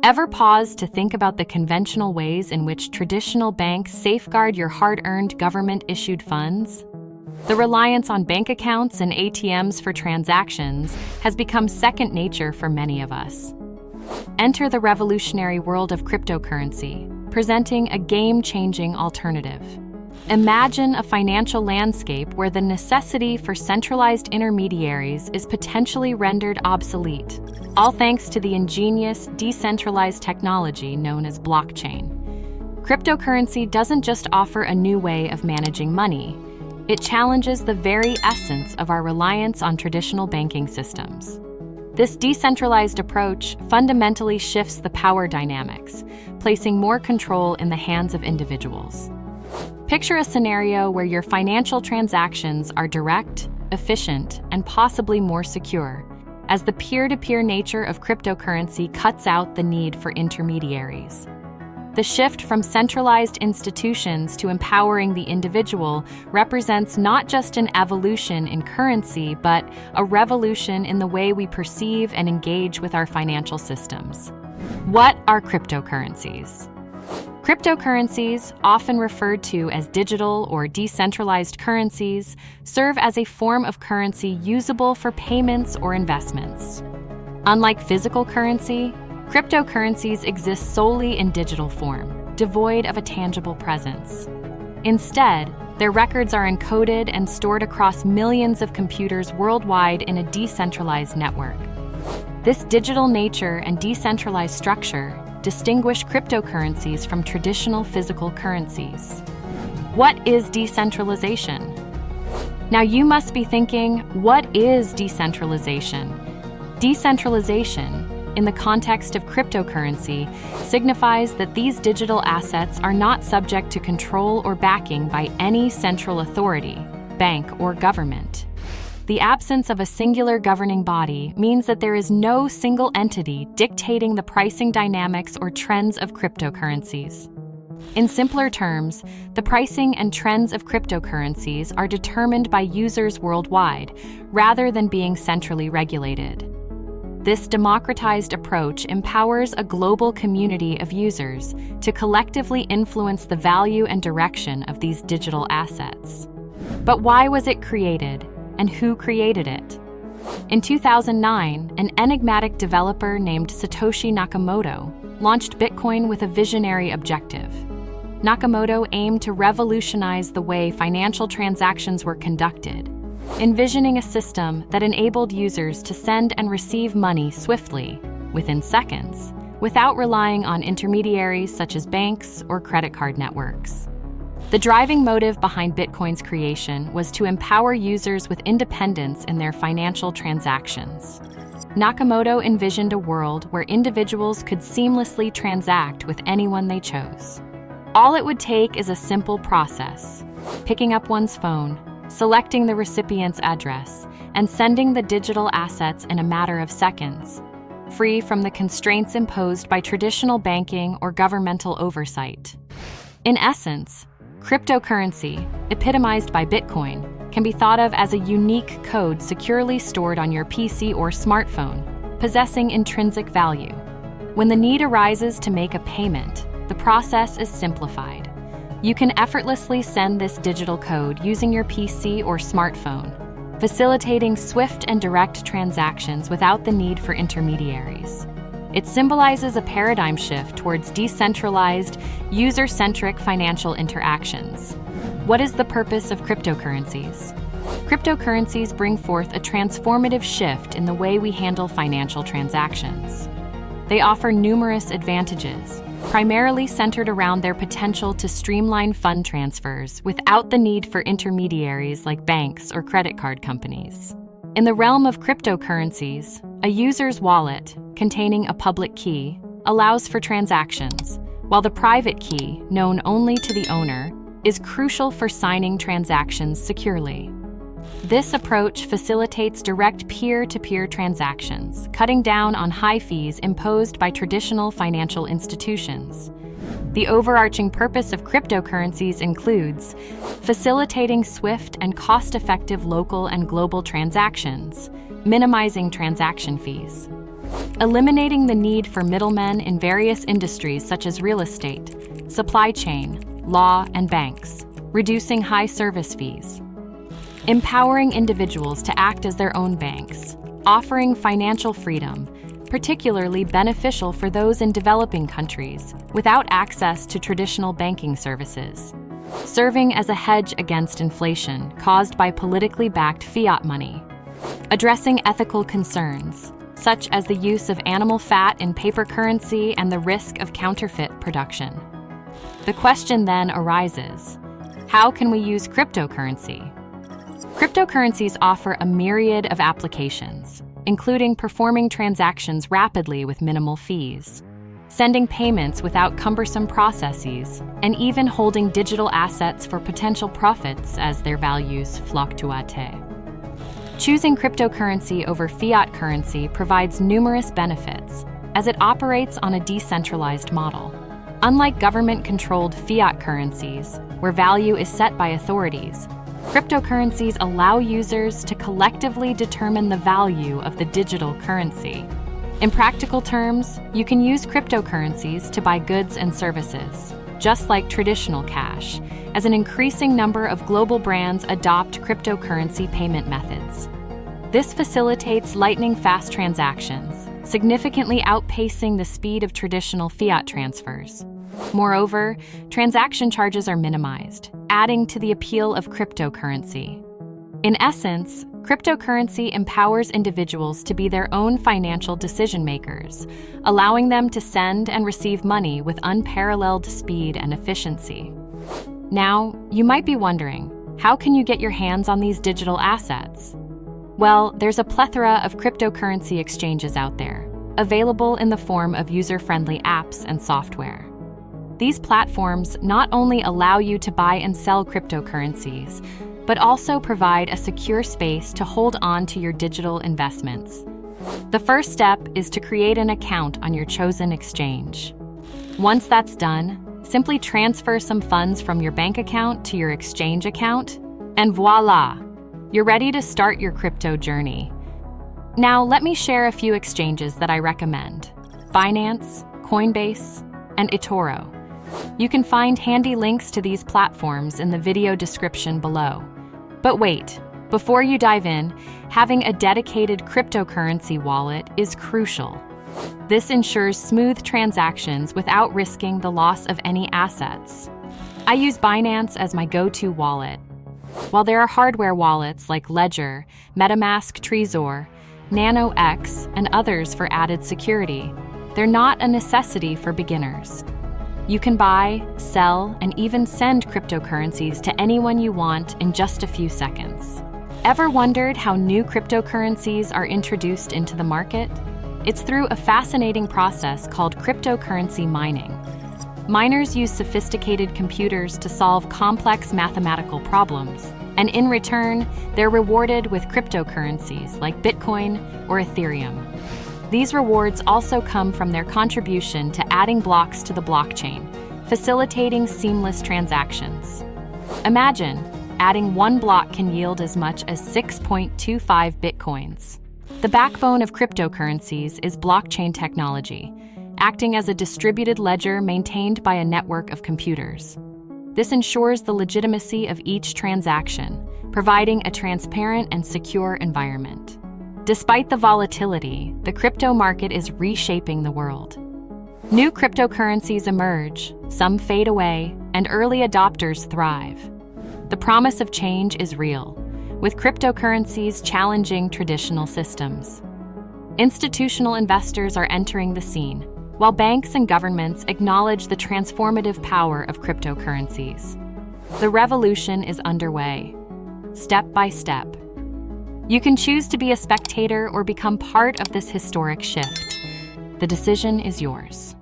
Ever pause to think about the conventional ways in which traditional banks safeguard your hard-earned government-issued funds? The reliance on bank accounts and ATMs for transactions has become second nature for many of us. Enter the revolutionary world of cryptocurrency, presenting a game-changing alternative. Imagine a financial landscape where the necessity for centralized intermediaries is potentially rendered obsolete, all thanks to the ingenious, decentralized technology known as blockchain. Cryptocurrency doesn't just offer a new way of managing money, it challenges the very essence of our reliance on traditional banking systems. This decentralized approach fundamentally shifts the power dynamics, placing more control in the hands of individuals. Picture a scenario where your financial transactions are direct, efficient, and possibly more secure, as the peer-to-peer nature of cryptocurrency cuts out the need for intermediaries. The shift from centralized institutions to empowering the individual represents not just an evolution in currency, but a revolution in the way we perceive and engage with our financial systems. What are cryptocurrencies? Cryptocurrencies, often referred to as digital or decentralized currencies, serve as a form of currency usable for payments or investments. Unlike physical currency, cryptocurrencies exist solely in digital form, devoid of a tangible presence. Instead, their records are encoded and stored across millions of computers worldwide in a decentralized network. This digital nature and decentralized structure distinguish cryptocurrencies from traditional physical currencies. What is decentralization? Now you must be thinking, what is decentralization? Decentralization, in the context of cryptocurrency, signifies that these digital assets are not subject to control or backing by any central authority, bank, or government. The absence of a singular governing body means that there is no single entity dictating the pricing dynamics or trends of cryptocurrencies. In simpler terms, the pricing and trends of cryptocurrencies are determined by users worldwide, rather than being centrally regulated. This democratized approach empowers a global community of users to collectively influence the value and direction of these digital assets. But why was it created? And who created it? In 2009, an enigmatic developer named Satoshi Nakamoto launched Bitcoin with a visionary objective. Nakamoto aimed to revolutionize the way financial transactions were conducted, envisioning a system that enabled users to send and receive money swiftly, within seconds, without relying on intermediaries such as banks or credit card networks. The driving motive behind Bitcoin's creation was to empower users with independence in their financial transactions. Nakamoto envisioned a world where individuals could seamlessly transact with anyone they chose. All it would take is a simple process: picking up one's phone, selecting the recipient's address, and sending the digital assets in a matter of seconds, free from the constraints imposed by traditional banking or governmental oversight. In essence, cryptocurrency, epitomized by Bitcoin, can be thought of as a unique code securely stored on your PC or smartphone, possessing intrinsic value. When the need arises to make a payment, the process is simplified. You can effortlessly send this digital code using your PC or smartphone, facilitating swift and direct transactions without the need for intermediaries. It symbolizes a paradigm shift towards decentralized, user-centric financial interactions. What is the purpose of cryptocurrencies? Cryptocurrencies bring forth a transformative shift in the way we handle financial transactions. They offer numerous advantages, primarily centered around their potential to streamline fund transfers without the need for intermediaries like banks or credit card companies. In the realm of cryptocurrencies, a user's wallet, containing a public key, allows for transactions, while the private key, known only to the owner, is crucial for signing transactions securely. This approach facilitates direct peer-to-peer transactions, cutting down on high fees imposed by traditional financial institutions. The overarching purpose of cryptocurrencies includes facilitating swift and cost-effective local and global transactions, minimizing transaction fees, eliminating the need for middlemen in various industries such as real estate, supply chain, law, and banks, reducing high service fees. Empowering individuals to act as their own banks, offering financial freedom, particularly beneficial for those in developing countries without access to traditional banking services. Serving as a hedge against inflation caused by politically backed fiat money. Addressing ethical concerns, such as the use of animal fat in paper currency and the risk of counterfeit production. The question then arises, how can we use cryptocurrency? Cryptocurrencies offer a myriad of applications, including performing transactions rapidly with minimal fees, sending payments without cumbersome processes, and even holding digital assets for potential profits as their values fluctuate. Choosing cryptocurrency over fiat currency provides numerous benefits, as it operates on a decentralized model. Unlike government-controlled fiat currencies, where value is set by authorities, cryptocurrencies allow users to collectively determine the value of the digital currency. In practical terms, you can use cryptocurrencies to buy goods and services, just like traditional cash, as an increasing number of global brands adopt cryptocurrency payment methods. This facilitates lightning-fast transactions, significantly outpacing the speed of traditional fiat transfers. Moreover, transaction charges are minimized, adding to the appeal of cryptocurrency. In essence, cryptocurrency empowers individuals to be their own financial decision-makers, allowing them to send and receive money with unparalleled speed and efficiency. Now, you might be wondering, how can you get your hands on these digital assets? Well, there's a plethora of cryptocurrency exchanges out there, available in the form of user-friendly apps and software. These platforms not only allow you to buy and sell cryptocurrencies, but also provide a secure space to hold on to your digital investments. The first step is to create an account on your chosen exchange. Once that's done, simply transfer some funds from your bank account to your exchange account, and voila! You're ready to start your crypto journey. Now, let me share a few exchanges that I recommend: Binance, Coinbase, and eToro. You can find handy links to these platforms in the video description below. But wait, before you dive in, having a dedicated cryptocurrency wallet is crucial. This ensures smooth transactions without risking the loss of any assets. I use Binance as my go-to wallet. While there are hardware wallets like Ledger, MetaMask Trezor, NanoX, and others for added security, they're not a necessity for beginners. You can buy, sell, and even send cryptocurrencies to anyone you want in just a few seconds. Ever wondered how new cryptocurrencies are introduced into the market? It's through a fascinating process called cryptocurrency mining. Miners use sophisticated computers to solve complex mathematical problems, and in return, they're rewarded with cryptocurrencies like Bitcoin or Ethereum. These rewards also come from their contribution to adding blocks to the blockchain, facilitating seamless transactions. Imagine, adding one block can yield as much as 6.25 Bitcoins. The backbone of cryptocurrencies is blockchain technology, acting as a distributed ledger maintained by a network of computers. This ensures the legitimacy of each transaction, providing a transparent and secure environment. Despite the volatility, the crypto market is reshaping the world. New cryptocurrencies emerge, some fade away, and early adopters thrive. The promise of change is real, with cryptocurrencies challenging traditional systems. Institutional investors are entering the scene, while banks and governments acknowledge the transformative power of cryptocurrencies. The revolution is underway, step by step. You can choose to be a spectator or become part of this historic shift. The decision is yours.